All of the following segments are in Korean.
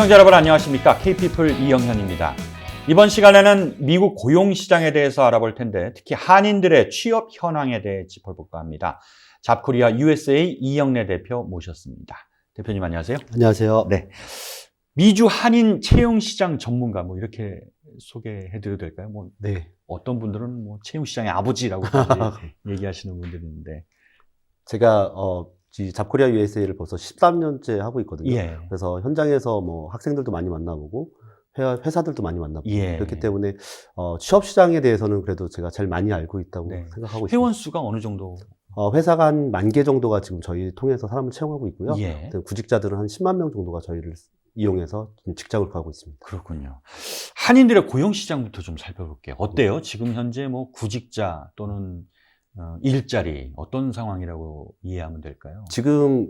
시청자 여러분 안녕하십니까? K피플 이영현입니다. 이번 시간에는 미국 고용시장에 대해서 알아볼 텐데 특히 한인들의 취업 현황에 대해 짚어볼까 합니다. 잡코리아 USA 이영래 대표 모셨습니다. 대표님 안녕하세요. 안녕하세요. 네. 미주 한인 채용시장 전문가 이렇게 소개해드려도 될까요? 네. 어떤 분들은 채용시장의 아버지라고 얘기하시는 분들이 있는데 제가 잡코리아 USA를 벌써 13년째 하고 있거든요. 예. 그래서 현장에서 학생들도 많이 만나보고 회사들도 많이 만나보고 예. 그렇기 때문에 취업 시장에 대해서는 그래도 제가 제일 많이 알고 있다고 생각하고 있습니다. 회원 수가 어느 정도? 회사가 한 10,000개 정도가 지금 저희 통해서 사람을 채용하고 있고요. 예. 구직자들은 한 10만 명 정도가 저희를 이용해서 직장을 구하고 있습니다. 그렇군요. 한인들의 고용 시장부터 좀 살펴볼게요. 어때요? 지금 현재 구직자 또는 일자리 어떤 상황이라고 이해하면 될까요? 지금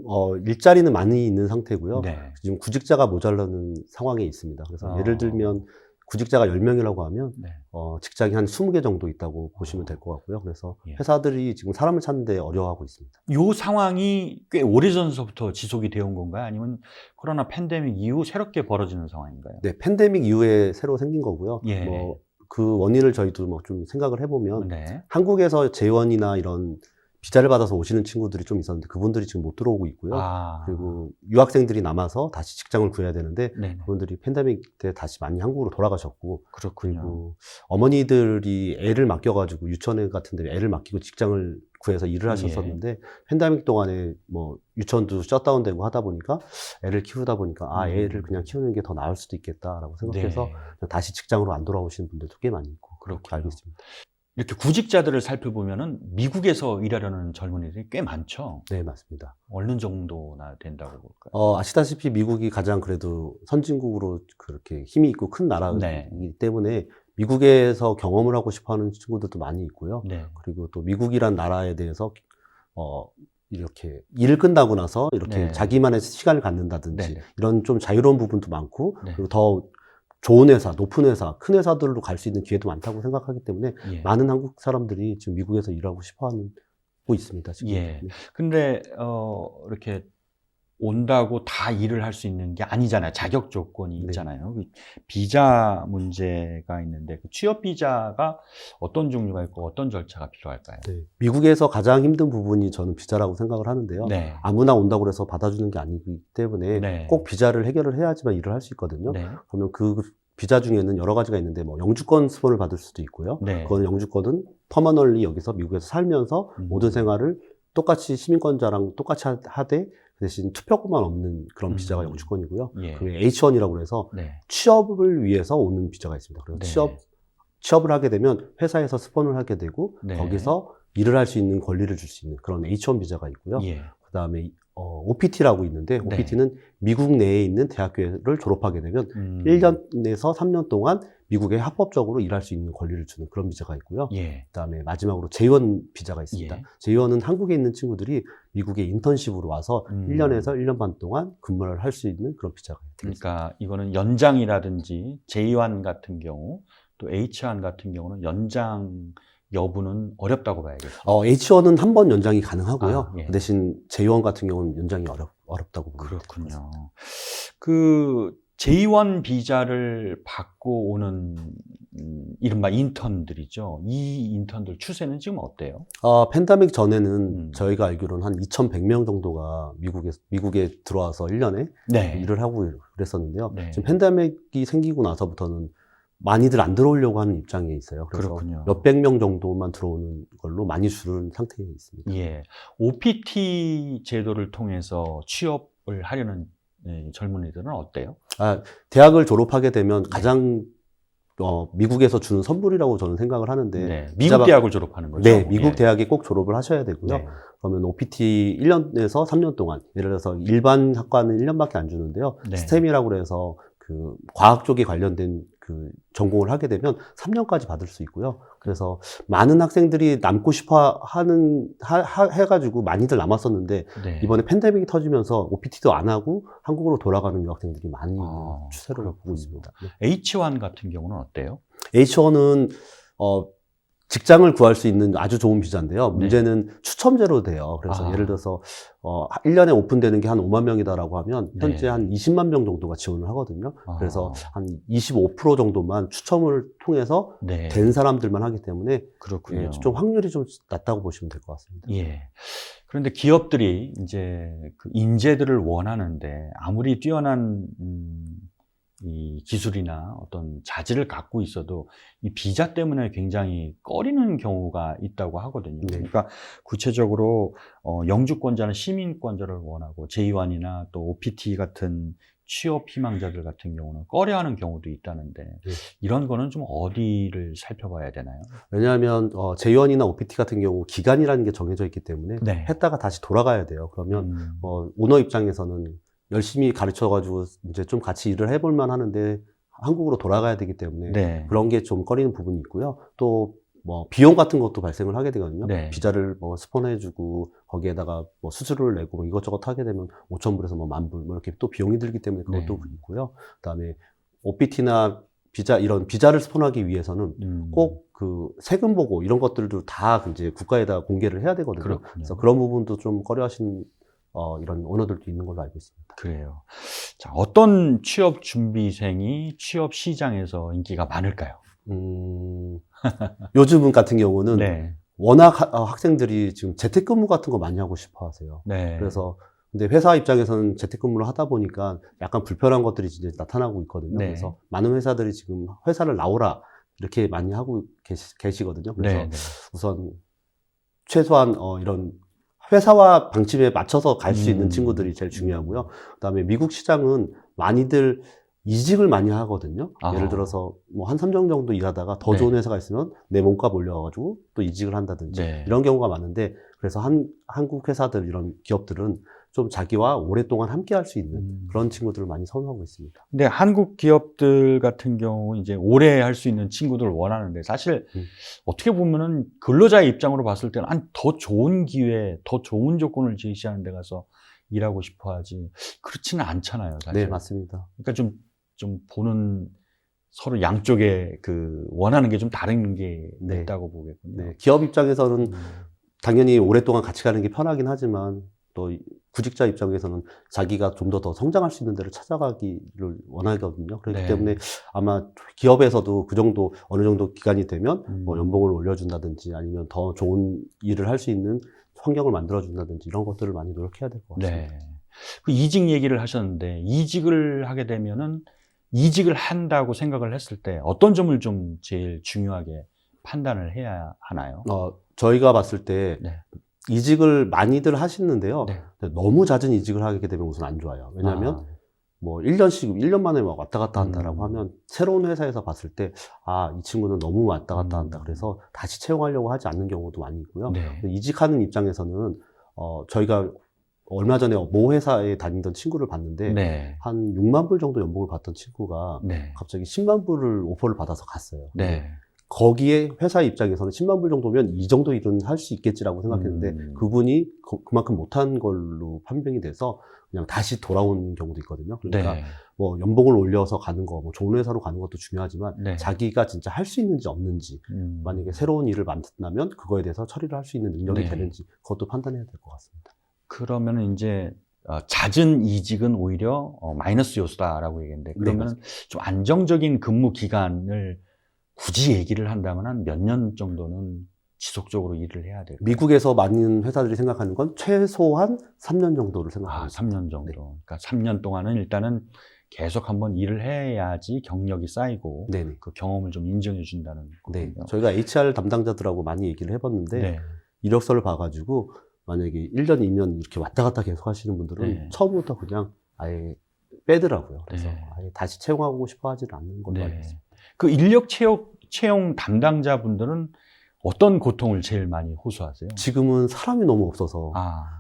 일자리는 많이 있는 상태고요. 네. 지금 구직자가 모자라는 상황에 있습니다. 그래서 예를 들면 구직자가 10명이라고 하면 네. 직장이 한 20개 정도 있다고 보시면 될 것 같고요. 그래서 예. 회사들이 지금 사람을 찾는데 어려워하고 있습니다. 이 상황이 꽤 오래전서부터 지속이 되어 온 건가요? 아니면 코로나 팬데믹 이후 새롭게 벌어지는 상황인가요? 네, 팬데믹 이후에 새로 생긴 거고요. 예. 그 원인을 저희도 좀 생각을 해보면 네. 한국에서 재원이나 이런 비자를 받아서 오시는 친구들이 좀 있었는데 그분들이 지금 못 들어오고 있고요. 그리고 유학생들이 남아서 다시 직장을 구해야 되는데 네네. 그분들이 팬데믹 때 다시 많이 한국으로 돌아가셨고 그렇군요. 그리고 어머니들이 애를 맡겨가지고 유치원 같은 데 애를 맡기고 직장을 구해서 일을 하셨었는데 팬데믹 동안에 유치원도 셧다운되고 하다 보니까 애를 키우다 보니까 애를 그냥 키우는 게 더 나을 수도 있겠다라고 생각해서 네. 다시 직장으로 안 돌아오시는 분들도 꽤 많이 있고 그렇게 알고 있습니다. 이렇게 구직자들을 살펴보면은 미국에서 일하려는 젊은이들이 꽤 많죠. 네, 맞습니다. 어느 정도나 된다고 볼까요? 아시다시피 미국이 가장 그래도 선진국으로 그렇게 힘이 있고 큰 나라이기 네. 때문에 미국에서 경험을 하고 싶어 하는 친구들도 많이 있고요. 네. 그리고 또 미국이란 나라에 대해서 이렇게 일을 끝나고 나서 이렇게 네. 자기만의 시간을 갖는다든지 네. 이런 좀 자유로운 부분도 많고 네. 그리고 더 좋은 회사, 높은 회사, 큰 회사들로 갈 수 있는 기회도 많다고 생각하기 때문에 예. 많은 한국 사람들이 지금 미국에서 일하고 싶어 하고 있습니다. 지금. 예. 근데 이렇게 온다고 다 일을 할 수 있는 게 아니잖아요. 자격 조건이 네. 있잖아요. 비자 문제가 있는데 그 취업 비자가 어떤 종류가 있고 어떤 절차가 필요할까요? 네. 미국에서 가장 힘든 부분이 저는 비자라고 생각을 하는데요. 네. 아무나 온다고 해서 받아주는 게 아니기 때문에 네. 꼭 비자를 해결을 해야지만 일을 할 수 있거든요. 네. 그러면 그 비자 중에는 여러 가지가 있는데 영주권 스폰을 받을 수도 있고요. 네. 그건 영주권은 퍼머널리 여기서 미국에서 살면서 모든 생활을 똑같이 시민권자랑 똑같이 하되 그 대신 투표권만 없는 그런 비자가 영주권이고요. 예. 그게 H1이라고 해서 네. 취업을 위해서 오는 비자가 있습니다. 그래서 네. 취업을 하게 되면 회사에서 스폰을 하게 되고 네. 거기서 일을 할 수 있는 권리를 줄 수 있는 그런 H1 비자가 있고요. 예. 그 다음에 OPT라고 있는데 네. OPT는 미국 내에 있는 대학교를 졸업하게 되면 1년에서 3년 동안 미국에 합법적으로 일할 수 있는 권리를 주는 그런 비자가 있고요. 예. 그 다음에 마지막으로 J1 비자가 있습니다. 예. J1은 한국에 있는 친구들이 미국에 인턴십으로 와서 1년에서 1년 반 동안 근무를 할 수 있는 그런 비자가 있습니다. 그러니까 이거는 연장이라든지 J1 같은 경우 또 H1 같은 경우는 연장 여부는 어렵다고 봐야겠어요. H1은 한 번 연장이 가능하고요. 예. 그 대신 J1 같은 경우는 연장이 어렵다고 봅니다. 그렇군요. 그 J1 비자를 받고 오는 이른바 인턴들이죠. 이 인턴들 추세는 지금 어때요? 팬데믹 전에는 저희가 알기로는 한 2,100명 정도가 미국에 들어와서 1년에 네. 일을 하고 그랬었는데요. 네. 지금 팬데믹이 생기고 나서부터는 많이들 안 들어오려고 하는 입장에 있어요. 그래서 그렇군요. 몇백 명 정도만 들어오는 걸로 많이 줄은 상태에 있습니다. 예. OPT 제도를 통해서 취업을 하려는 젊은이들은 어때요? 대학을 졸업하게 되면 가장 미국에서 주는 선물이라고 저는 생각을 하는데 네. 미국 대학을 졸업하는 거죠? 네, 미국 예. 대학에 꼭 졸업을 하셔야 되고요. 네. 그러면 OPT 1년에서 3년 동안, 예를 들어서 일반 학과는 1년밖에 안 주는데요. 네. 스템이라고 해서 그 과학 쪽에 관련된 그 전공을 하게 되면 3년까지 받을 수 있고요. 그래서 많은 학생들이 남고 싶어 해가지고 많이들 남았었는데 네. 이번에 팬데믹이 터지면서 OPT도 안 하고 한국으로 돌아가는 유학생들이 많이 있는 추세를 보고 있습니다. 네. H1 같은 경우는 어때요? H1은 직장을 구할 수 있는 아주 좋은 비자인데요. 네. 문제는 추첨제로 돼요. 그래서 예를 들어서 1년에 오픈되는 게 한 5만 명이다라고 하면 현재 네. 한 20만 명 정도가 지원을 하거든요. 아. 그래서 한 25% 정도만 추첨을 통해서 네. 된 사람들만 하기 때문에 그렇군요. 예, 좀 확률이 좀 낮다고 보시면 될 것 같습니다. 예. 그런데 기업들이 이제 그 인재들을 원하는데 아무리 뛰어난 이 기술이나 어떤 자질을 갖고 있어도 이 비자 때문에 굉장히 꺼리는 경우가 있다고 하거든요. 네. 그러니까 구체적으로 영주권자는 시민권자를 원하고 J1이나 또 OPT 같은 취업 희망자들 같은 경우는 꺼려하는 경우도 있다는데 네. 이런 거는 좀 어디를 살펴봐야 되나요? 왜냐하면 J1이나 OPT 같은 경우 기간이라는 게 정해져 있기 때문에 네. 했다가 다시 돌아가야 돼요. 그러면 오너 입장에서는 열심히 가르쳐가지고 이제 좀 같이 일을 해볼만 하는데 한국으로 돌아가야 되기 때문에 네. 그런 게 좀 꺼리는 부분이 있고요. 또 뭐 비용 같은 것도 발생을 하게 되거든요. 네. 비자를 뭐 스폰해주고 거기에다가 뭐 수수료를 내고 뭐 이것저것 하게 되면 5,000불에서 뭐 10,000불 뭐 이렇게 또 비용이 들기 때문에 그것도 네. 있고요. 그다음에 OPT나 비자 이런 비자를 스폰하기 위해서는 꼭 그 세금 보고 이런 것들도 다 이제 국가에다 공개를 해야 되거든요. 그렇군요. 그래서 그런 부분도 좀 꺼려하시는 이런 오너들도 있는 걸로 알고 있습니다. 그래요. 자, 어떤 취업 준비생이 취업 시장에서 인기가 많을까요? 요즘 같은 경우는 네. 워낙 학생들이 지금 재택근무 같은 거 많이 하고 싶어 하세요. 네. 그래서 근데 회사 입장에서는 재택근무를 하다 보니까 약간 불편한 것들이 이제 나타나고 있거든요. 네. 그래서 많은 회사들이 지금 회사를 나오라 이렇게 많이 하고 계시거든요. 그래서 네. 네. 우선 최소한 이런 회사와 방침에 맞춰서 갈 수 있는 친구들이 제일 중요하고요. 그다음에 미국 시장은 많이들 이직을 많이 하거든요. 아. 예를 들어서 뭐 한 3년 정도 일하다가 더 네. 좋은 회사가 있으면 내 몸값 올려가지고 또 이직을 한다든지 네. 이런 경우가 많은데 그래서 한국 회사들 이런 기업들은 좀 자기와 오랫동안 함께 할 수 있는 그런 친구들을 많이 선호하고 있습니다. 근데 한국 기업들 같은 경우 이제 오래 할 수 있는 친구들을 원하는데 사실 어떻게 보면은 근로자의 입장으로 봤을 때는 더 좋은 기회, 더 좋은 조건을 제시하는 데 가서 일하고 싶어 하지 그렇지는 않잖아요, 사실. 네, 맞습니다. 그러니까 좀 보는 서로 양쪽에 그 원하는 게 좀 다른 게 네. 있다고 보겠군요. 네, 기업 입장에서는 당연히 오랫동안 같이 가는 게 편하긴 하지만 또 구직자 입장에서는 자기가 좀 더 성장할 수 있는 데를 찾아가기를 원하거든요. 그렇기 네. 때문에 아마 기업에서도 그 정도 어느 정도 기간이 되면 뭐 음. 연봉을 올려준다든지 아니면 더 좋은 일을 할 수 있는 환경을 만들어준다든지 이런 것들을 많이 노력해야 될 것 같습니다. 네. 그 이직 얘기를 하셨는데 이직을 하게 되면은 이직을 한다고 생각을 했을 때 어떤 점을 좀 제일 중요하게 판단을 해야 하나요? 저희가 봤을 때 네. 이직을 많이들 하시는데요. 네. 근데 너무 잦은 이직을 하게 되면 우선 안 좋아요. 왜냐하면 뭐 1년 만에 막 왔다 갔다 한다라고 하면 새로운 회사에서 봤을 때 이 친구는 너무 왔다 갔다 한다. 그래서 다시 채용하려고 하지 않는 경우도 많이 있고요. 네. 이직하는 입장에서는 저희가 얼마 전에 모 회사에 다니던 친구를 봤는데 네. 한 6만 불 정도 연봉을 받던 친구가 네. 갑자기 10만 불을 오퍼를 받아서 갔어요. 네. 거기에 회사 입장에서는 10만 불 정도면 이 정도 일은 할 수 있겠지라고 생각했는데 그분이 그만큼 못한 걸로 판명이 돼서 그냥 다시 돌아오는 경우도 있거든요. 그러니까 네. 뭐 연봉을 올려서 가는 거, 뭐 좋은 회사로 가는 것도 중요하지만 네. 자기가 진짜 할 수 있는지 없는지 만약에 새로운 일을 만든다면 그거에 대해서 처리를 할 수 있는 능력이 네. 되는지 그것도 판단해야 될 것 같습니다. 그러면은 이제 잦은 이직은 오히려 마이너스 요소다라고 얘기했는데 그러면은 좀 안정적인 근무 기간을 굳이 얘기를 한다면 한 몇 년 정도는 지속적으로 일을 해야 될까요? 미국에서 많은 회사들이 생각하는 건 최소한 3년 정도를 생각합니다. 3년 정도. 네. 그러니까 3년 동안은 일단은 계속 한번 일을 해야지 경력이 쌓이고 네네. 그 경험을 좀 인정해 준다는 네. 거군요. 저희가 HR 담당자들하고 많이 얘기를 해봤는데 네. 이력서를 봐가지고 만약에 1년, 2년 이렇게 왔다 갔다 계속 하시는 분들은 네. 처음부터 그냥 아예 빼더라고요. 그래서 네. 아예 다시 채용하고 싶어 하지 않는 걸로 알고 네. 있습니다. 그 인력 채용 담당자분들은 어떤 고통을 제일 많이 호소하세요? 지금은 사람이 너무 없어서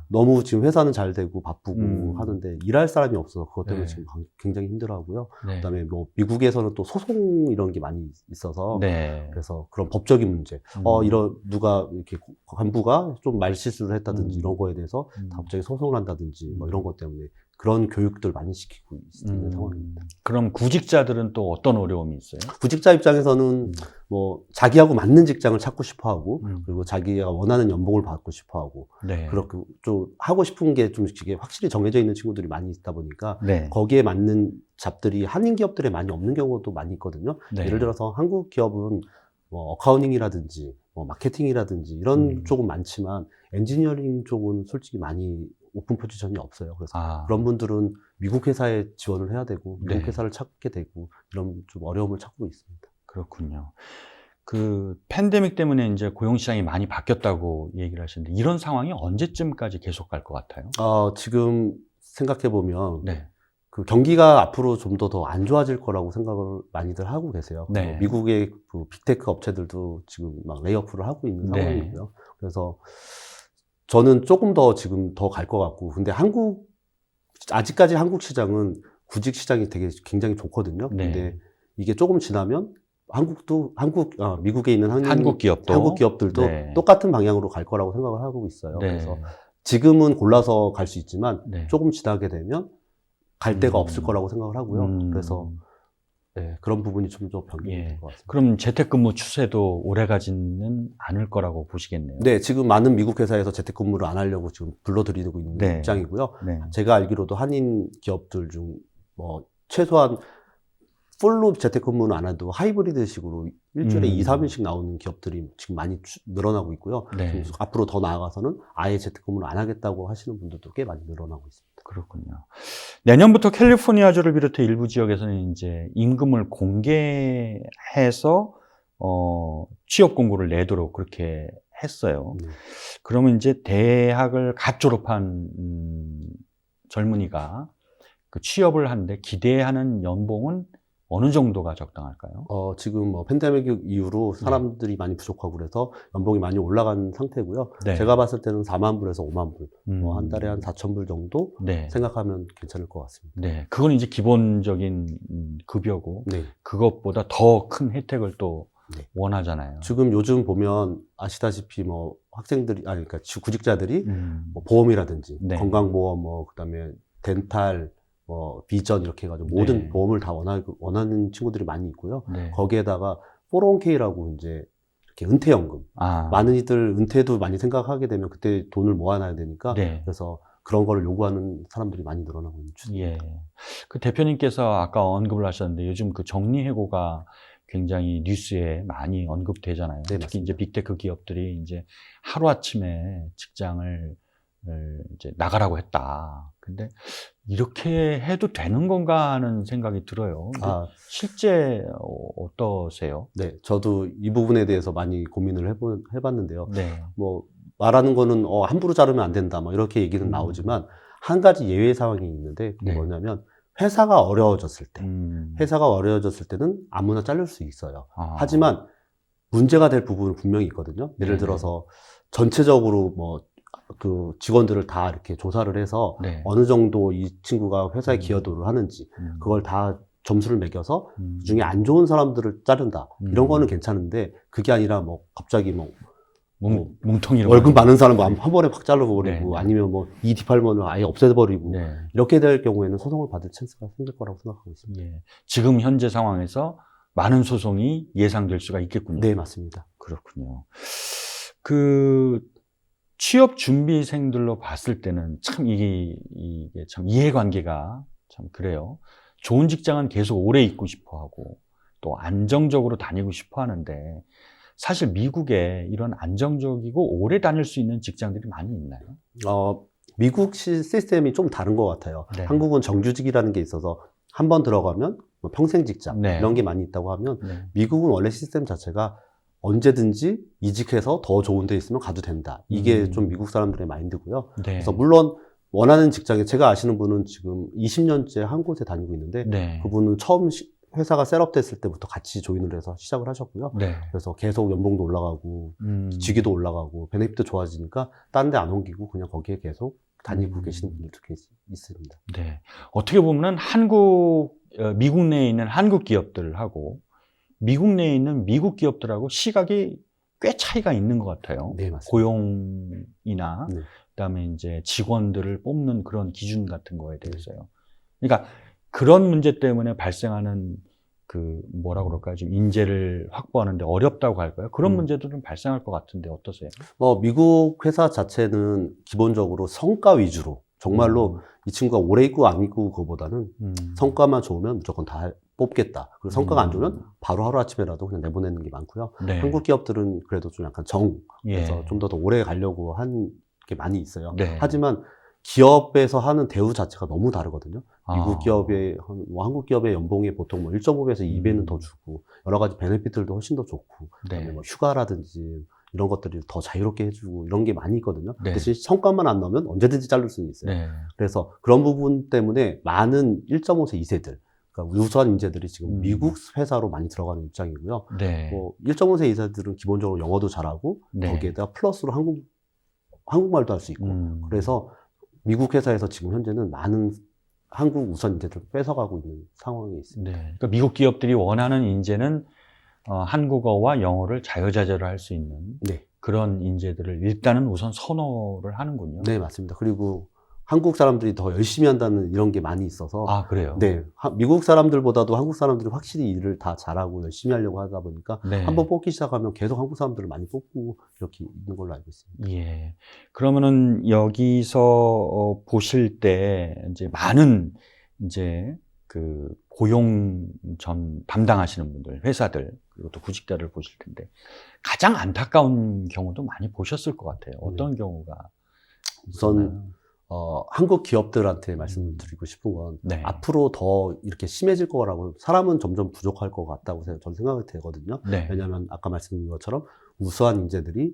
너무 지금 회사는 잘 되고 바쁘고 하는데 일할 사람이 없어서 그것 때문에 네. 지금 굉장히 힘들어하고요. 네. 그다음에 뭐 미국에서는 또 소송 이런 게 많이 있어서 네. 그래서 그런 법적인 문제, 이런 누가 이렇게 간부가 좀 말실수를 했다든지 이런 거에 대해서 갑자기 소송을 한다든지 뭐 이런 것 때문에 그런 교육들 많이 시키고 있는 상황입니다. 그럼 구직자들은 또 어떤 어려움이 있어요? 구직자 입장에서는 뭐 자기하고 맞는 직장을 찾고 싶어하고 그리고 자기가 원하는 연봉을 받고 싶어하고 네. 그렇게 좀 하고 싶은 게 좀 확실히 정해져 있는 친구들이 많이 있다 보니까 네. 거기에 맞는 잡들이 한인 기업들에 많이 없는 경우도 많이 있거든요. 네. 예를 들어서 한국 기업은 뭐 어카운팅이라든지 뭐 마케팅이라든지 이런 쪽은 많지만 엔지니어링 쪽은 솔직히 많이 오픈 포지션이 없어요. 그래서 그런 분들은 미국 회사에 지원을 해야 되고 미국 네. 회사를 찾게 되고 이런 좀 어려움을 찾고 있습니다. 그렇군요. 그 팬데믹 때문에 이제 고용 시장이 많이 바뀌었다고 얘기를 하시는데 이런 상황이 언제쯤까지 계속 갈 것 같아요? 지금 생각해 보면 네. 그 경기가 앞으로 좀 더 안 좋아질 거라고 생각을 많이들 하고 계세요. 네. 미국의 그 빅테크 업체들도 지금 막 레이오프를 하고 있는 네. 상황이고요. 그래서 저는 조금 더 지금 더 갈 것 같고, 근데 아직까지 한국 시장은 구직 시장이 굉장히 좋거든요. 네. 근데 이게 조금 지나면 미국에 있는 한국 기업들도 네. 똑같은 방향으로 갈 거라고 생각을 하고 있어요. 네. 그래서 지금은 골라서 갈 수 있지만 네. 조금 지나게 되면 갈 데가 없을 거라고 생각을 하고요. 그래서 네, 그런 부분이 좀 더 변경이 될 것 같습니다. 그럼 재택근무 추세도 오래 가지는 않을 거라고 보시겠네요. 네, 지금 많은 미국 회사에서 재택근무를 안 하려고 지금 불러들이고 있는 네. 입장이고요. 네. 제가 알기로도 한인 기업들 중 뭐 최소한 풀로 재택근무는 안 해도 하이브리드식으로 일주일에 2, 3일씩 나오는 기업들이 지금 많이 늘어나고 있고요. 네. 앞으로 더 나아가서는 아예 재택근무를 안 하겠다고 하시는 분들도 꽤 많이 늘어나고 있습니다. 그렇군요. 내년부터 캘리포니아주를 비롯해 일부 지역에서는 이제 임금을 공개해서 취업 공고를 내도록 그렇게 했어요. 그러면 이제 대학을 갓 졸업한 젊은이가 그 취업을 하는데 기대하는 연봉은 어느 정도가 적당할까요? 지금 뭐 팬데믹 이후로 사람들이 많이 부족하고 그래서 연봉이 많이 올라간 상태고요. 네. 제가 봤을 때는 4만 불에서 5만 불, 뭐 한 달에 한 4천 불 정도 네. 생각하면 괜찮을 것 같습니다. 네. 그건 이제 기본적인 급여고 네. 그것보다 더 큰 혜택을 또 네. 원하잖아요. 지금 요즘 보면 아시다시피 뭐 그러니까 구직자들이 뭐 보험이라든지 네. 건강보험, 뭐 그다음에 덴탈, 뭐 비전 이렇게 해가지고 모든 네. 보험을 다 원하는 친구들이 많이 있고요. 네. 거기에다가 401k라고 이제 이렇게 은퇴연금. 많은 이들 은퇴도 많이 생각하게 되면 그때 돈을 모아놔야 되니까 네. 그래서 그런 거를 요구하는 사람들이 많이 늘어나고 있는 추세입니다. 예. 그 대표님께서 아까 언급을 하셨는데 요즘 그 정리해고가 굉장히 뉴스에 많이 언급되잖아요. 네, 특히 이제 빅테크 기업들이 이제 하루아침에 직장을 이제 나가라고 했다. 근데 이렇게 해도 되는 건가 하는 생각이 들어요. 실제 어떠세요? 네, 저도 이 부분에 대해서 많이 고민을 해봤는데요. 네. 뭐 말하는 거는 함부로 자르면 안 된다, 뭐 이렇게 얘기는 나오지만 한 가지 예외 상황이 있는데 그게 네. 뭐냐면 회사가 어려워졌을 때는 아무나 자를 수 있어요. 하지만 문제가 될 부분은 분명히 있거든요. 예를 들어서 전체적으로 뭐 그 직원들을 다 이렇게 조사를 해서 네. 어느 정도 이 친구가 회사에 기여도를 하는지 그걸 다 점수를 매겨서 그중에 안 좋은 사람들을 자른다. 이런 거는 괜찮은데 그게 아니라 뭐 갑자기 뭉텅이로 월급 많은 사람 한 번에 확 잘라버리고 네. 아니면 뭐 이 디팔먼을 아예 없애버리고 네. 이렇게 될 경우에는 소송을 받을 찬스가 생길 거라고 생각하고 있습니다. 예. 지금 현재 상황에서 많은 소송이 예상될 수가 있겠군요. 네, 맞습니다. 그렇군요. 그 취업 준비생들로 봤을 때는 참 이게 참 이해관계가 참 그래요. 좋은 직장은 계속 오래 있고 싶어 하고 또 안정적으로 다니고 싶어 하는데 사실 미국에 이런 안정적이고 오래 다닐 수 있는 직장들이 많이 있나요? 미국 시스템이 좀 다른 것 같아요. 네. 한국은 정규직이라는 게 있어서 한 번 들어가면 뭐 평생 직장 네. 이런 게 많이 있다고 하면 네. 미국은 원래 시스템 자체가 언제든지 이직해서 더 좋은 데 있으면 가도 된다. 이게 좀 미국 사람들의 마인드고요. 네. 그래서 물론 원하는 직장에 제가 아시는 분은 지금 20년째 한 곳에 다니고 있는데 네. 그분은 처음 회사가 셋업됐을 때부터 같이 조인을 해서 시작을 하셨고요. 네. 그래서 계속 연봉도 올라가고 직위도 올라가고 베네핏도 좋아지니까 딴 데 안 옮기고 그냥 거기에 계속 다니고 계시는 분들도 있습니다. 네. 어떻게 보면 미국 내에 있는 한국 기업들하고 미국 내에 있는 미국 기업들하고 시각이 꽤 차이가 있는 것 같아요. 네, 맞습니다. 고용이나 네. 그다음에 이제 직원들을 뽑는 그런 기준 같은 거에 대해서요. 그러니까 그런 문제 때문에 발생하는 그 뭐라 그럴까요? 좀 인재를 확보하는데 어렵다고 할까요? 그런 문제들은 발생할 것 같은데 어떠세요? 미국 회사 자체는 기본적으로 성과 위주로 정말로 이 친구가 오래 있고 안 있고 그거보다는 성과만 좋으면 무조건 다 뽑겠다. 그리고 성과가 안 좋으면 바로 하루아침에라도 그냥 내보내는 게 많고요. 네. 한국 기업들은 그래도 좀 약간 그래서 예. 좀 더 오래 가려고 한 게 많이 있어요. 네. 하지만 기업에서 하는 대우 자체가 너무 다르거든요. 미국 아. 기업의, 한국 기업의 연봉이 보통 뭐 1.5배에서 2배는 더 주고, 여러 가지 베네핏들도 훨씬 더 좋고, 그다음에 네. 뭐 휴가라든지 이런 것들이 더 자유롭게 해주고 이런 게 많이 있거든요. 네. 대신 성과만 안 나오면 언제든지 자를 수는 있어요. 네. 그래서 그런 부분 때문에 많은 1.5세 2세들, 그러니까 우수한 인재들이 지금 미국 회사로 많이 들어가는 입장이고요. 네. 1.5세 2세들은 기본적으로 영어도 잘하고, 네. 거기에다가 플러스로 한국말도 할 수 있고, 그래서 미국 회사에서 지금 현재는 많은 한국 우선 인재들을 뺏어가고 있는 상황에 있습니다. 네. 그러니까 미국 기업들이 원하는 인재는 한국어와 영어를 자유자재로 할 수 있는 네. 그런 인재들을 일단은 우선 선호를 하는군요. 네, 맞습니다. 그리고 한국 사람들이 더 열심히 한다는 이런 게 많이 있어서. 아, 그래요? 네. 미국 사람들보다도 한국 사람들이 확실히 일을 다 잘하고 열심히 하려고 하다 보니까 네. 한번 뽑기 시작하면 계속 한국 사람들을 많이 뽑고 이렇게 있는 걸로 알고 있습니다. 예. 그러면은 여기서 보실 때 이제 많은 이제 그 고용 전 담당하시는 분들, 회사들, 그리고 또 구직자를 보실 텐데 가장 안타까운 경우도 많이 보셨을 것 같아요. 어떤 경우가 우선 있었나요? 한국 기업들한테 말씀을 드리고 싶은 건 네. 앞으로 더 이렇게 심해질 거라고, 사람은 점점 부족할 것 같다고 저는 생각이 되거든요. 네. 왜냐하면 아까 말씀드린 것처럼 우수한 인재들이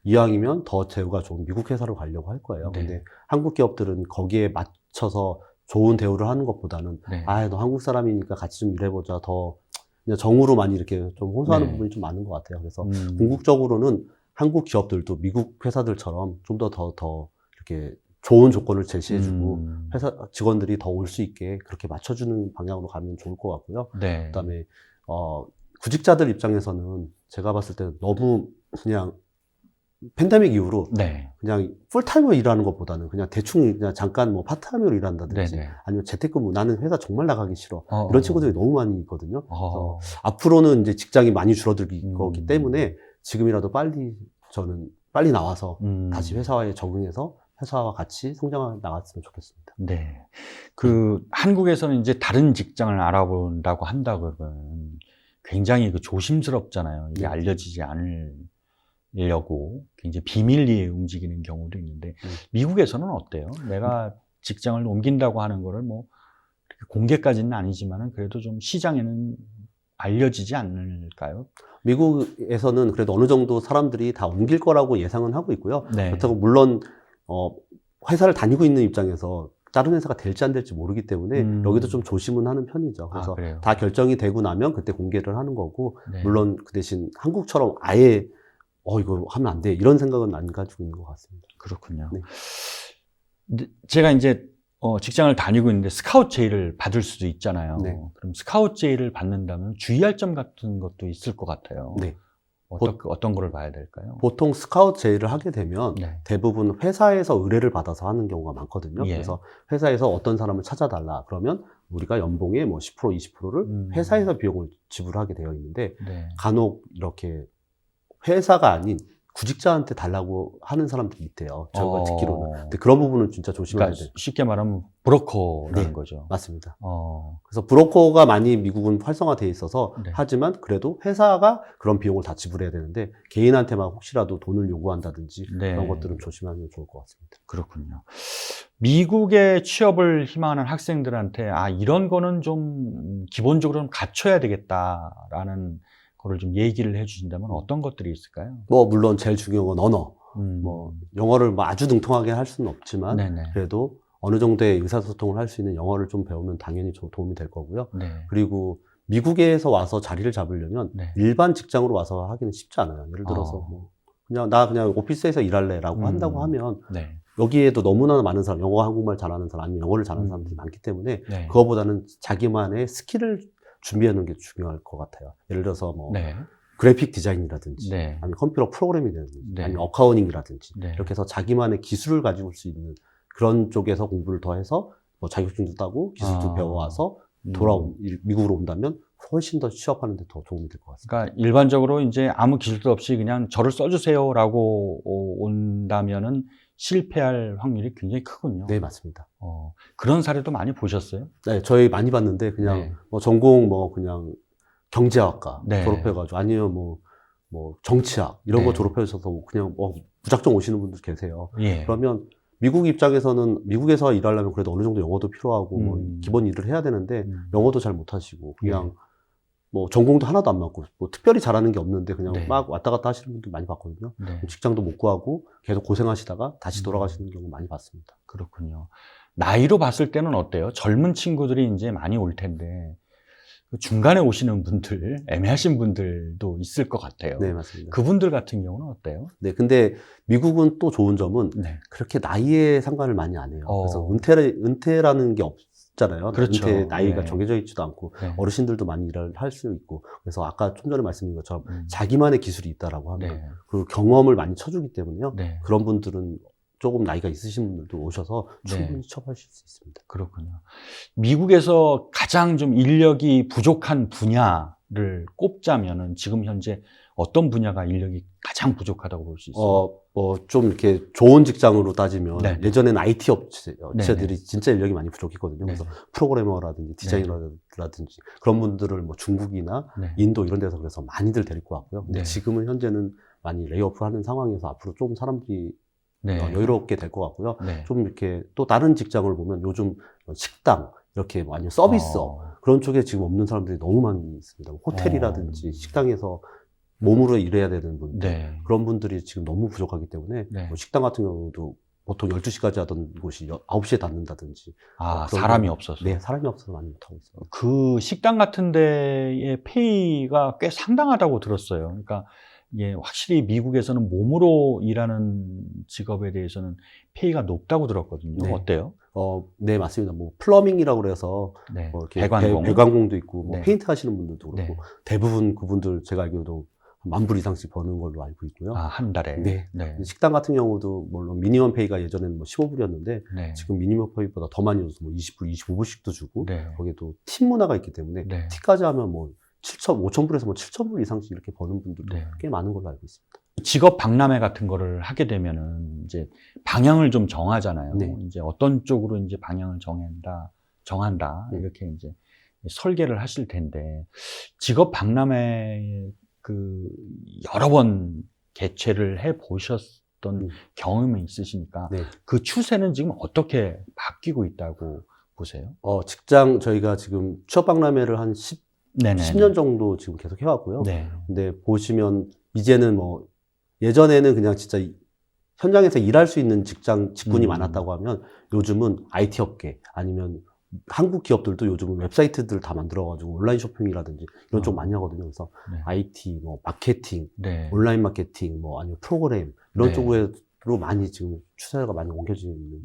이왕이면 더 대우가 좋은 미국 회사로 가려고 할 거예요. 네. 근데 한국 기업들은 거기에 맞춰서 좋은 대우를 하는 것보다는 네. 너 한국 사람이니까 같이 좀 일해보자, 더 그냥 정으로 많이 이렇게 좀 호소하는 네. 부분이 좀 많은 것 같아요. 그래서 궁극적으로는 한국 기업들도 미국 회사들처럼 좀 더 이렇게 좋은 조건을 제시해주고 회사 직원들이 더 올 수 있게 그렇게 맞춰주는 방향으로 가면 좋을 것 같고요. 네. 그다음에 구직자들 입장에서는 제가 봤을 때는 너무 그냥 팬데믹 이후로 네. 그냥 풀타임으로 일하는 것보다는 그냥 대충 그냥 잠깐 뭐 파트타임으로 일한다든지 네네. 아니면 재택근무, 나는 회사 정말 나가기 싫어, 이런 친구들이 너무 많이 있거든요. 그래서 앞으로는 이제 직장이 많이 줄어들 거기 때문에 지금이라도 저는 빨리 나와서 다시 회사에 적응해서 회사와 같이 성장해 나갔으면 좋겠습니다. 네. 한국에서는 이제 다른 직장을 알아본다고 한다 그러면 굉장히 조심스럽잖아요. 이게 알려지지 않으려고 굉장히 비밀리에 움직이는 경우도 있는데 미국에서는 어때요? 내가 직장을 옮긴다고 하는 거를 뭐 공개까지는 아니지만은 그래도 좀 시장에는 알려지지 않을까요? 미국에서는 그래도 어느 정도 사람들이 다 옮길 거라고 예상은 하고 있고요. 네. 그렇다고 물론 회사를 다니고 있는 입장에서 다른 회사가 될지 안 될지 모르기 때문에 여기도 좀 조심은 하는 편이죠. 그래서 그래요? 다 결정이 되고 나면 그때 공개를 하는 거고, 네. 물론 그 대신 한국처럼 아예 이거 하면 안 돼, 이런 생각은 안 가지고 있는 것 같습니다. 그렇군요. 네. 근데 제가 이제 직장을 다니고 있는데 스카우트 제의를 받을 수도 있잖아요. 네. 그럼 스카우트 제의를 받는다면 주의할 점 같은 것도 있을 것 같아요. 네. 어떤 거를 봐야 될까요? 보통 스카우트 제의를 하게 되면 네. 대부분 회사에서 의뢰를 받아서 하는 경우가 많거든요. 예. 그래서 회사에서 어떤 사람을 찾아달라 그러면 우리가 연봉의 뭐 10%, 20%를 회사에서 비용을 지불하게 되어 있는데, 네. 간혹 이렇게 회사가 아닌 구직자한테 달라고 하는 사람들이 있대요. 제가 듣기로는. 근데 그런 부분은 진짜 조심해야 그러니까 돼요. 쉽게 말하면 브로커라는 네. 거죠. 맞습니다. 어, 그래서 브로커가 많이 미국은 활성화되어 있어서 네. 하지만 그래도 회사가 그런 비용을 다 지불해야 되는데 개인한테만 혹시라도 돈을 요구한다든지 네. 그런 것들은 조심하면 좋을 것 같습니다. 그렇군요. 미국에 취업을 희망하는 학생들한테 이런 거는 좀 기본적으로 갖춰야 되겠다라는 거를 좀 얘기를 해주신다면 어떤 것들이 있을까요? 물론 제일 중요한 건 언어. 영어를 아주 능통하게 할 수는 없지만 네네. 그래도 어느 정도의 의사소통을 할 수 있는 영어를 좀 배우면 당연히 도움이 될 거고요. 네. 그리고 미국에서 와서 자리를 잡으려면 네. 일반 직장으로 와서 하기는 쉽지 않아요. 예를 들어서 그냥 오피스에서 일할래라고 한다고 하면 네. 여기에도 너무나 많은 사람, 영어, 한국말 잘하는 사람, 아니면 영어를 잘하는 사람들이 많기 때문에 네. 그거보다는 자기만의 스킬을 준비하는 게 중요할 것 같아요. 예를 들어서 네. 그래픽 디자인이라든지 네. 아니면 컴퓨터 프로그래밍이라든지 네. 아니면 어카운팅이라든지 네. 이렇게 해서 자기만의 기술을 가지고 올 수 있는 그런 쪽에서 공부를 더 해서 뭐 자격증도 따고 기술도 아. 배워와서 음. 미국으로 온다면 훨씬 더 취업하는 데 더 도움이 될 것 같습니다. 그러니까 일반적으로 이제 아무 기술도 없이 그냥 저를 써주세요라고 온다면은 실패할 확률이 굉장히 크군요. 네, 맞습니다. 그런 사례도 많이 보셨어요? 네, 저희 많이 봤는데 그냥 네. 뭐 전공 뭐 그냥 경제학과 네. 졸업해가지고 아니면 뭐 정치학 이런 거 네. 졸업해서 그냥 무작정 오시는 분들 계세요. 예. 그러면 미국 입장에서는 미국에서 일하려면 그래도 어느 정도 영어도 필요하고 뭐 기본 일을 해야 되는데 영어도 잘 못하시고 그냥 뭐 전공도 하나도 안 맞고 뭐 특별히 잘하는 게 없는데 그냥 네. 막 왔다 갔다 하시는 분들 많이 봤거든요. 네. 직장도 못 구하고 계속 고생하시다가 다시 돌아가시는 경우 많이 봤습니다. 그렇군요. 나이로 봤을 때는 어때요? 젊은 친구들이 이제 많이 올 텐데 그 중간에 오시는 분들, 애매하신 분들도 있을 것 같아요. 네, 맞습니다. 그분들 같은 경우는 어때요? 네, 근데 미국은 또 좋은 점은 네. 그렇게 나이에 상관을 많이 안 해요. 어. 그래서 은퇴라는 게 없잖아요. 그렇죠. 은퇴 나이가 네. 정해져 있지도 않고 네. 어르신들도 많이 일을 할 수 있고 그래서 아까 좀 전에 말씀드린 것처럼 음. 자기만의 기술이 있다라고 하면 네. 그리고 경험을 많이 쳐주기 때문에요. 네. 그런 분들은 조금 나이가 있으신 분들도 오셔서 충분히 네. 취업하실 수 있습니다. 그렇군요. 미국에서 가장 좀 인력이 부족한 분야를 꼽자면은 지금 현재 어떤 분야가 인력이 가장 부족하다고 볼 수 있어요? 뭐 좀 이렇게 좋은 직장으로 따지면 네. 예전에는 IT 업체들이 네. 진짜 인력이 많이 부족했거든요. 네. 그래서 프로그래머라든지 디자이너라든지 그런 분들을 뭐 중국이나 네. 인도 이런 데서 그래서 많이들 데리고 왔고요. 근데 네. 지금은 현재는 많이 레이오프하는 상황에서 앞으로 좀 사람들이 네. 여유롭게 될 것 같고요. 네. 좀 이렇게 또 다른 직장을 보면 요즘 식당 이렇게 뭐 아니면 서비스업 그런 쪽에 지금 없는 사람들이 너무 많이 있습니다. 호텔이라든지 식당에서 몸으로 일해야 되는 분들 네. 그런 분들이 지금 너무 부족하기 때문에 네. 뭐 식당 같은 경우도 보통 12시까지 하던 곳이 9시에 닫는다든지 그런 사람이 거- 없어서. 네, 사람이 없어서 많이 못하고 있어요. 그 식당 같은 데의 페이가 꽤 상당하다고 들었어요. 그러니까 이게 확실히 미국에서는 몸으로 일하는 직업에 대해서는 페이가 높다고 들었거든요. 네. 어때요? 네, 맞습니다. 뭐 플러밍이라고 그래서 네. 뭐 이렇게 배관공. 배관공도 있고 뭐 네. 페인트 하시는 분들도 그렇고 네. 대부분 그분들 제가 알기로도 한 10,000불 이상씩 버는 걸로 알고 있고요. 한 달에. 네. 네. 식당 같은 경우도 물론 미니멈 페이가 예전에는 뭐 15불이었는데 네. 지금 미니멈 페이보다 더 많이 줘서 뭐 20불, 25불씩도 주고 네. 거기에 또 팀 문화가 있기 때문에 네. 티까지 하면 뭐 5,000불에서 뭐 7,000불 이상씩 이렇게 버는 분들도 네. 꽤 많은 걸로 알고 있습니다. 직업 박람회 같은 거를 하게 되면은 이제 방향을 좀 정하잖아요. 네. 이제 어떤 쪽으로 이제 방향을 정한다. 네. 이렇게 이제 설계를 하실 텐데 직업 박람회 그 여러 번 개최를 해 보셨던 경험이 있으시니까 네. 그 추세는 지금 어떻게 바뀌고 있다고 보세요? 직장 저희가 지금 취업박람회를 한 네네. 10년 정도 지금 계속 해왔고요. 네. 근데 보시면 이제는 뭐 예전에는 그냥 진짜 현장에서 일할 수 있는 직군이 많았다고 하면 요즘은 IT 업계 아니면 한국 기업들도 요즘은 웹사이트들 다 만들어가지고 온라인 쇼핑이라든지 이런 쪽 많이 하거든요. 그래서 네. IT, 뭐 마케팅, 네. 온라인 마케팅, 뭐 아니면 프로그램 이런 네. 쪽으로 많이 지금 추세가 많이 옮겨지고 있는.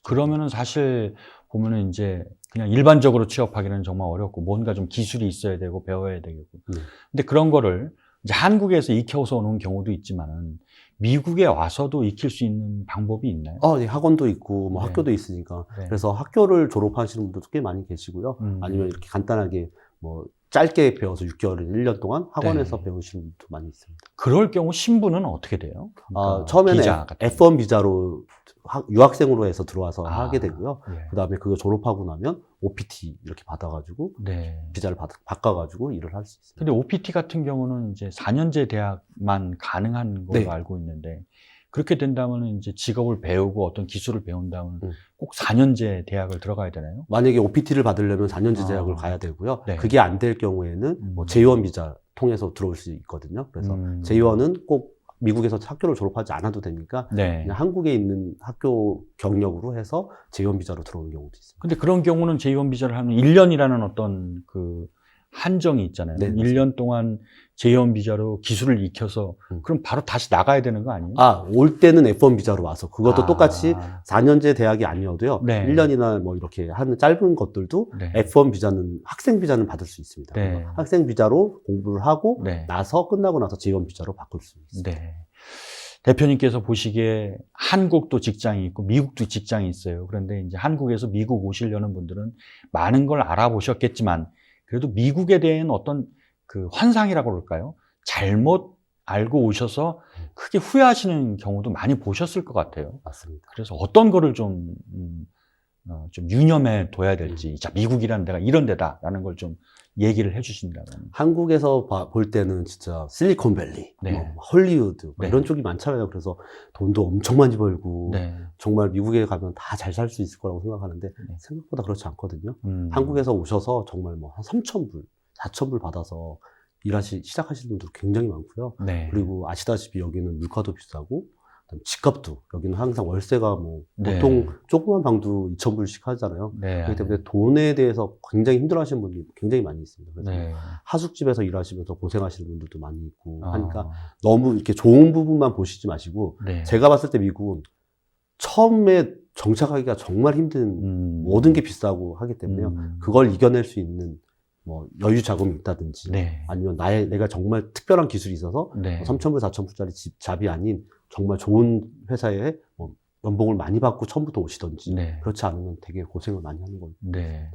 그러면은 사실 보면은 이제 그냥 일반적으로 취업하기는 정말 어렵고 뭔가 좀 기술이 있어야 되고 배워야 되고. 네. 근데 그런 거를 이제 한국에서 익혀서 오는 경우도 있지만은 미국에 와서도 익힐 수 있는 방법이 있나요? 네, 학원도 있고 뭐 네. 학교도 있으니까 네. 그래서 학교를 졸업하시는 분들도 꽤 많이 계시고요. 아니면 이렇게 간단하게 뭐 짧게 배워서 6개월, 1년 동안 학원에서 네. 배우시는 분도 많이 있습니다. 그럴 경우 신분은 어떻게 돼요? 그러니까 처음에는 비자 같은 F1 비자로 유학생으로 해서 들어와서 하게 되고요. 예. 그 다음에 그거 졸업하고 나면 OPT 이렇게 받아가지고 네. 비자를 바꿔가지고 일을 할 수 있습니다. 근데 OPT 같은 경우는 이제 4년제 대학만 가능한 걸로 네. 알고 있는데 그렇게 된다면 이제 직업을 배우고 어떤 기술을 배운다면 음. 꼭 4년제 대학을 들어가야 되나요? 만약에 OPT를 받으려면 4년제 아. 대학을 가야 되고요. 네. 그게 안 될 경우에는 뭐 J1 비자 통해서 들어올 수 있거든요. 그래서 J1은 꼭 미국에서 학교를 졸업하지 않아도 되니까 네. 그냥 한국에 있는 학교 경력으로 해서 J1 비자로 들어오는 경우도 있습니다. 근데 그런 경우는 J1 비자를 하면 1년이라는 어떤 그 한정이 있잖아요. 네, 1년 동안 재연 비자로 기술을 익혀서 그럼 바로 다시 나가야 되는 거 아니에요? 올 때는 F1 비자로 와서 그것도 아. 똑같이 4년제 대학이 아니어도요. 네. 1년이나 뭐 이렇게 하는 짧은 것들도 네. F1 비자는 학생 비자는 받을 수 있습니다. 네. 학생 비자로 공부를 하고 네. 끝나고 나서 재연 비자로 바꿀 수 있습니다. 네. 대표님께서 보시기에 한국도 직장이 있고 미국도 직장이 있어요. 그런데 이제 한국에서 미국 오시려는 분들은 많은 걸 알아보셨겠지만 그래도 미국에 대한 어떤 그 환상이라고 그럴까요? 잘못 알고 오셔서 크게 후회하시는 경우도 많이 보셨을 것 같아요. 맞습니다. 그래서 어떤 거를 좀 유념해 둬야 될지, 자, 미국이라는 데가 이런 데다라는 걸 좀 얘기를 해 주신다면. 한국에서 볼 때는 진짜 실리콘밸리, 네. 뭐 헐리우드 뭐 네. 이런 쪽이 많잖아요. 그래서 돈도 엄청 많이 벌고 네. 정말 미국에 가면 다 잘 살 수 있을 거라고 생각하는데 네. 생각보다 그렇지 않거든요. 한국에서 오셔서 정말 뭐 한 3,000불, 4,000불 받아서 시작하시는 분들 굉장히 많고요. 네. 그리고 아시다시피 여기는 물가도 비싸고 그다음에 집값도 여기는 항상 월세가 뭐 네. 보통 조그만 방도 2,000불씩 하잖아요. 네. 그렇기 때문에 돈에 대해서 굉장히 힘들어하시는 분들이 굉장히 많이 있습니다. 그래서 네. 하숙집에서 일하시면서 고생하시는 분들도 많이 있고 하니까 아, 너무 이렇게 좋은 부분만 보시지 마시고 네. 제가 봤을 때 미국은 처음에 정착하기가 정말 힘든 모든 게 비싸고 하기 때문에요. 그걸 이겨낼 수 있는 뭐 여유 자금이 있다든지 네. 아니면 내가 정말 특별한 기술이 있어서 네. 3,000불, 4,000불짜리 잡이 아닌 정말 좋은 회사에 뭐 연봉을 많이 받고 처음부터 오시던지 네. 그렇지 않으면 되게 고생을 많이 하는 겁니다. 네.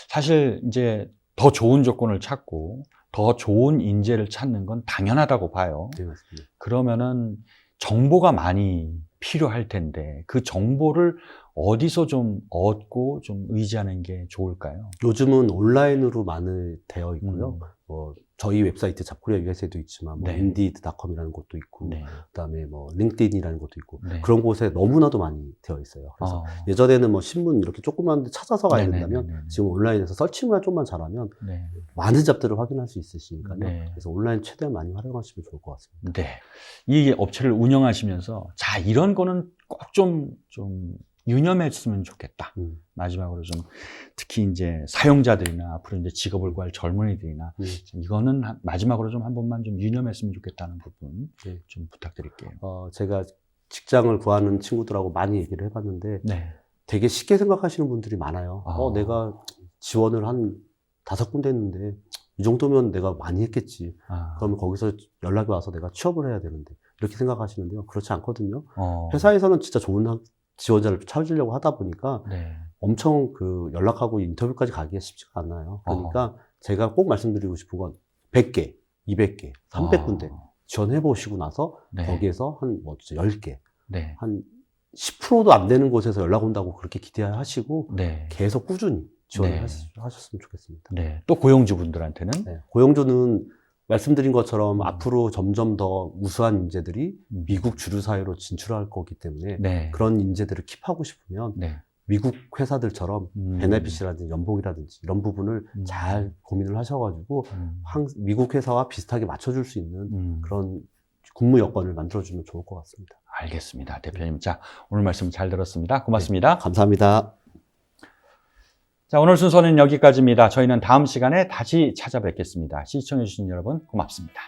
사실 이제 더 좋은 조건을 찾고 더 좋은 인재를 찾는 건 당연하다고 봐요. 네, 맞습니다. 그러면은 정보가 많이 필요할 텐데 그 정보를 어디서 좀 얻고 좀 의지하는 게 좋을까요? 요즘은 온라인으로 많이 되어 있고요. 저희 웹사이트 잡코리아 USA도 있지만 뭐 네. 인디드.com이라는 곳도 있고 네. 그다음에 뭐 링크드인이라는 것도 있고 네. 그런 곳에 너무나도 많이 되어 있어요. 그래서 예전에는 뭐 신문 이렇게 조그만 데 찾아서 가야 된다면 네네네네. 지금 온라인에서 서칭만 좀만 잘하면 네. 많은 잡들을 확인할 수 있으시니까요. 네. 그래서 온라인 최대한 많이 활용하시면 좋을 것 같습니다. 네. 이 업체를 운영하시면서 자, 이런 거는 꼭 좀 유념했으면 좋겠다. 마지막으로 좀 특히 이제 사용자들이나 앞으로 이제 직업을 구할 젊은이들이나 이거는 마지막으로 좀 한 번만 좀 유념했으면 좋겠다는 부분 네. 좀 부탁드릴게요. 제가 직장을 구하는 친구들하고 많이 얘기를 해봤는데 네. 되게 쉽게 생각하시는 분들이 많아요. 내가 지원을 한 5군데 했는데 이 정도면 내가 많이 했겠지. 그러면 거기서 연락이 와서 내가 취업을 해야 되는데 이렇게 생각하시는데요. 그렇지 않거든요. 회사에서는 진짜 좋은 지원자를 찾으려고 하다 보니까 네. 엄청 연락하고 인터뷰까지 가기가 쉽지가 않아요. 그러니까 제가 꼭 말씀드리고 싶은 건 100개, 200개, 300군데 지원해보시고 나서 네. 거기에서 한 10개, 네. 한 10%도 안 되는 곳에서 연락 온다고 그렇게 기대하시고 네. 계속 꾸준히 지원을 네. 하셨으면 좋겠습니다. 네. 또 고용주분들한테는 네. 고용주는 말씀드린 것처럼 앞으로 점점 더 우수한 인재들이 미국 주류 사회로 진출할 거기 때문에 네. 그런 인재들을 킵하고 싶으면 네. 미국 회사들처럼 베네핏이라든지 연봉이라든지 이런 부분을 잘 고민을 하셔가지고 미국 회사와 비슷하게 맞춰줄 수 있는 그런 근무 여건을 만들어주면 좋을 것 같습니다. 알겠습니다. 대표님. 자, 오늘 말씀 잘 들었습니다. 고맙습니다. 네, 감사합니다. 자, 오늘 순서는 여기까지입니다. 저희는 다음 시간에 다시 찾아뵙겠습니다. 시청해주신 여러분 고맙습니다.